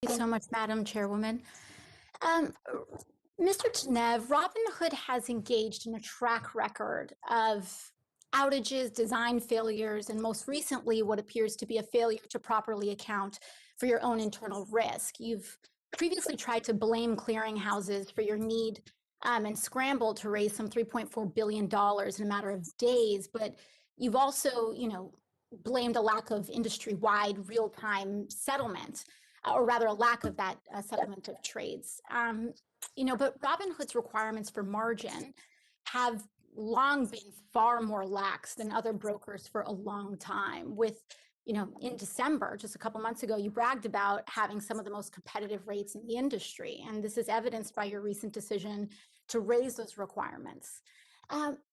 you so much, Madam Chairwoman. Um, Mr. Tanev, Robinhood has engaged in a track record of outages, design failures, and most recently, what appears to be a failure to properly account for your own internal risk. You've previously tried to blame clearinghouses for your need and scrambled to raise some $3.4 billion in a matter of days, but you've also, blamed a lack of industry-wide real-time settlement, or rather a lack of that settlement of trades. But Robinhood's requirements for margin have long been far more lax than other brokers for a long time. In December, just a couple months ago, you bragged about having some of the most competitive rates in the industry. And this is evidenced by your recent decision to raise those requirements.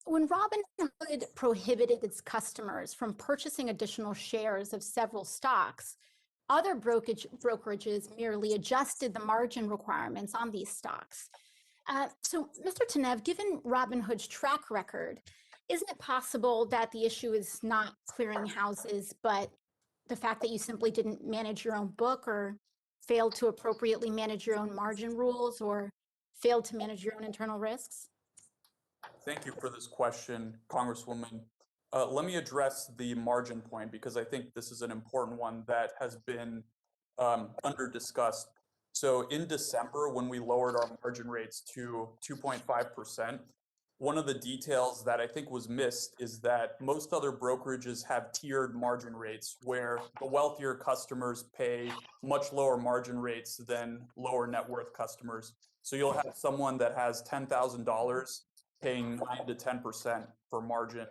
When Robinhood prohibited its customers from purchasing additional shares of several stocks, other brokerages merely adjusted the margin requirements on these stocks. So, Mr. Tanev, given Robinhood's track record, isn't it possible that the issue is not clearinghouses, but the fact that you simply didn't manage your own book or failed to appropriately manage your own margin rules or failed to manage your own internal risks? Thank you for this question, Congresswoman. Let me address the margin point because I think this is an important one that has been under discussed. So in December, when we lowered our margin rates to 2.5%, one of the details that I think was missed is that most other brokerages have tiered margin rates where the wealthier customers pay much lower margin rates than lower net worth customers. So you'll have someone that has $10,000 paying 9 to 10% for margin,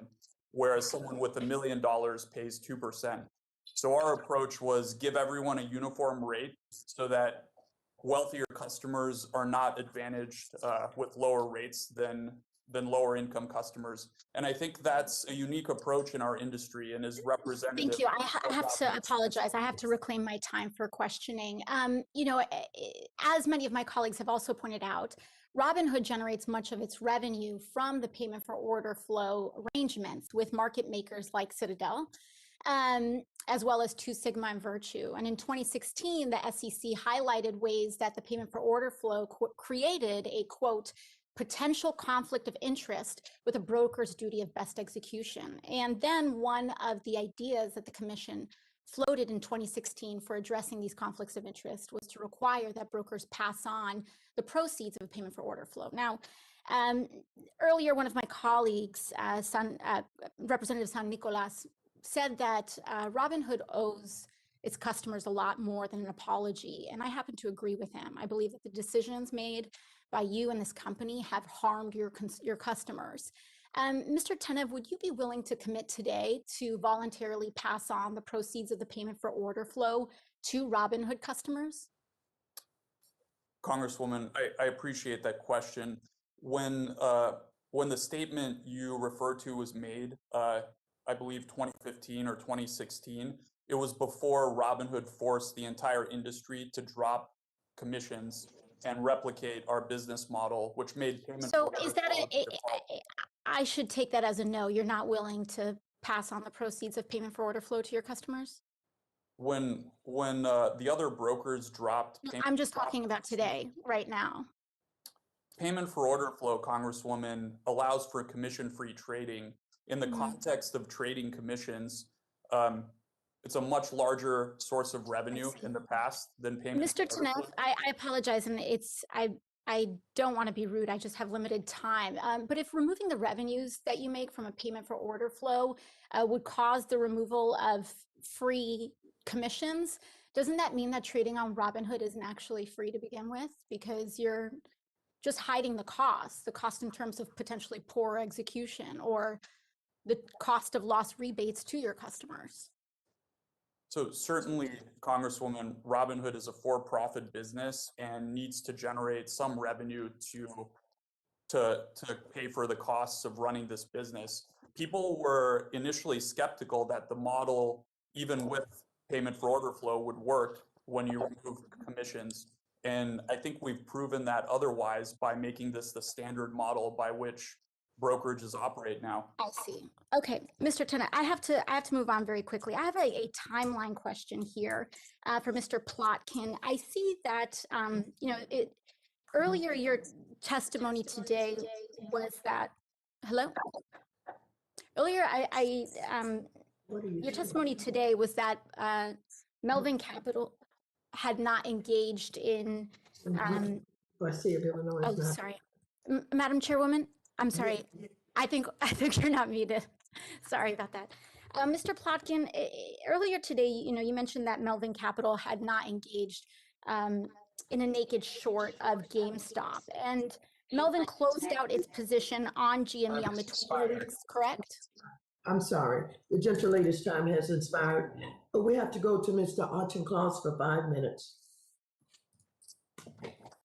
whereas someone with $1 million pays 2%. So our approach was give everyone a uniform rate so that wealthier customers are not advantaged with lower rates than lower income customers. And I think that's a unique approach in our industry and is representative. Thank you. I have to apologize. I have to reclaim my time for questioning. As many of my colleagues have also pointed out, Robinhood generates much of its revenue from the payment for order flow arrangements with market makers like Citadel, as well as Two Sigma and Virtue. And in 2016, the SEC highlighted ways that the payment for order flow created a, quote, potential conflict of interest with a broker's duty of best execution. And then one of the ideas that the commission floated in 2016 for addressing these conflicts of interest was to require that brokers pass on the proceeds of a payment for order flow. Now, earlier, one of my colleagues, Representative San Nicolas, said that Robinhood owes its customers a lot more than an apology. And I happen to agree with him. I believe that the decisions made by you and this company have harmed your customers. Mr. Tanev, would you be willing to commit today to voluntarily pass on the proceeds of the payment for order flow to Robinhood customers? Congresswoman, I appreciate that question. When the statement you referred to was made, I believe 2015 or 2016, it was before Robinhood forced the entire industry to drop commissions and replicate our business model, which made payment. So is that I should take that as a no? You're not willing to pass on the proceeds of payment for order flow to your customers? When the other brokers dropped, I'm just talking about today, right now. Payment for order flow, Congresswoman, allows for commission-free trading. In the context of trading commissions, it's a much larger source of revenue in the past than payment. Mr. Tanev, I apologize, and I don't want to be rude. I just have limited time. But if removing the revenues that you make from a payment for order flow would cause the removal of free commissions, doesn't that mean that trading on Robinhood isn't actually free to begin with? Because you're just hiding the cost in terms of potentially poor execution or the cost of lost rebates to your customers. So certainly, Congresswoman, Robinhood is a for-profit business and needs to generate some revenue to pay for the costs of running this business. People were initially skeptical that the model, even with payment for order flow, would work when you remove commissions. And I think we've proven that otherwise by making this the standard model by which brokerages operate now. I see. Okay, Mr. Tennant, I have to move on very quickly. I have a timeline question here for Mr. Plotkin. I see that earlier your testimony today was that hello. Earlier, your testimony today was that Melvin Capital had not engaged in. Oh, sorry, Madam Chairwoman. I'm sorry. I think you're not muted. Sorry about that. Mr. Plotkin, earlier today, you mentioned that Melvin Capital had not engaged in a naked short of GameStop, and Melvin closed out its position on GME on the 26th, correct? I'm sorry, the gentle lady's time has expired, but we have to go to Mr. Auchincloss for 5 minutes.